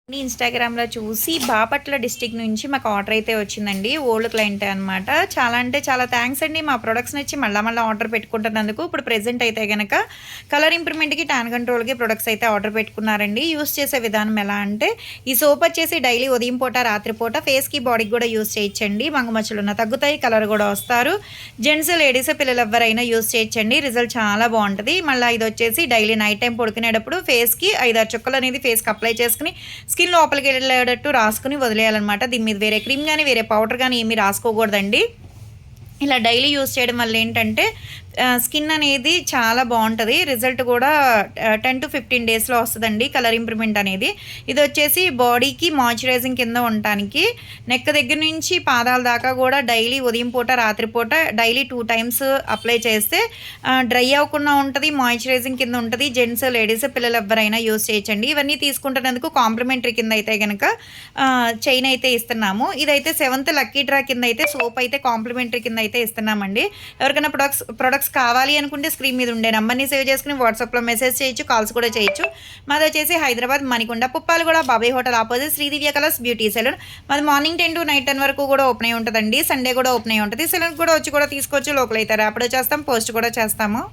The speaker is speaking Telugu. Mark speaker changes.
Speaker 1: ఇన్‌స్టాగ్రామ్‌లో చూసి బాపట్ల డిస్ట్రిక్ట్ నుంచి మాకు ఆర్డర్ అయితే వచ్చిందండి. ఓల్డ్ క్లయింటే అనమాట. చాలా అంటే చాలా థాంక్స్ అండి. మా ప్రొడక్ట్స్ నచ్చి మళ్ళా ఆర్డర్ పెట్టుకుంటున్నందుకు. ఇప్పుడు ప్రెజెంట్ అయితే గనక కలర్ ఇంప్రూవ్‌మెంట్‌కి, టాన్ కంట్రోల్‌కి ప్రొడక్ట్స్ అయితే ఆర్డర్ పెట్టుకున్నారండి. యూజ్ చేసే విధానం ఎలా అంటే ఈ సోప్ వచ్చేసి డైలీ ఉదయం పూట, రాత్రి పూట ఫేస్‌కి, బాడీకి కూడా యూజ్ చేయొచ్చండి. మంగుమచ్చలున్న తగ్గుతాయి. కలర్ కూడా వస్తారు. జెంట్స్, లేడీస్, పిల్లలు ఎవ్వరైనా యూజ్ చేయొచ్చండి. రిజల్ట్ చాలా బావుంటది. మళ్ళా ఇదొచ్చేసి డైలీ నైట్ టైం పడుకునేటప్పుడు ఫేస్‌కి 5, 6 చుక్కలు అనేది ఫేస్‌కి అప్లై చేసుకొని స్కిన్ లోపలికి వెళ్ళేటట్టు రాసుకొని వదిలేయాలన్నమాట. దీని మీద వేరే క్రీమ్ గానీ, వేరే పౌడర్ గానీ ఏమీ రాసుకోకూడదండి. ఇలా డైలీ యూజ్ చేయడం వల్ల ఏంటంటే స్కిన్ అనేది చాలా బాగుంటుంది. రిజల్ట్ కూడా 10-15 డేస్లో వస్తుందండి కలర్ ఇంప్రూవ్మెంట్ అనేది. ఇది వచ్చేసి బాడీకి మాయిశ్చరైజింగ్ కింద ఉండటానికి నెక్ దగ్గర నుంచి పాదాల దాకా కూడా డైలీ ఉదయం పూట, రాత్రి పూట డైలీ 2 టైమ్స్ అప్లై చేస్తే డ్రై అవ్వకుండా ఉంటుంది, మాయిశ్చరైజింగ్ కింద ఉంటుంది. జెంట్స్, లేడీస్, పిల్లలు ఎవరైనా యూజ్ చేయొచ్చండి. ఇవన్నీ తీసుకుంటున్నందుకు కాంప్లిమెంటరీ కింద అయితే కనుక చైన్ అయితే ఇస్తున్నాము. ఇదైతే 7th లక్కీ డ్రా కింద అయితే సోప్ అయితే కాంప్లిమెంటరీ కింద అయితే ఇస్తున్నామండి. ఎవరికైనా ప్రొడక్ట్స్ కావాలి అనుకుంటే స్క్రీన్ మీద ఉండే నెంబర్ని సేవ్ చేసుకుని వాట్సాప్లో మెసేజ్ చేయొచ్చు, కాల్స్ కూడా చేయొచ్చు. మాది వచ్చేసి Hyderabad Manikonda Puppalaguda Babai hotel opposite Sridivya colours beauty salon. మాది మార్నింగ్ 10 to నైట్ 10 వరకు కూడా ఓపెన్ అయి ఉంటుందండి. సండే కూడా ఓపెన్ అయి ఉంటుంది. సెలూన్ కూడా వచ్చి కూడా తీసుకోవచ్చు. లోపల అయితే ర్యాపిడో చేస్తాం, పోస్ట్ కూడా చేస్తాము.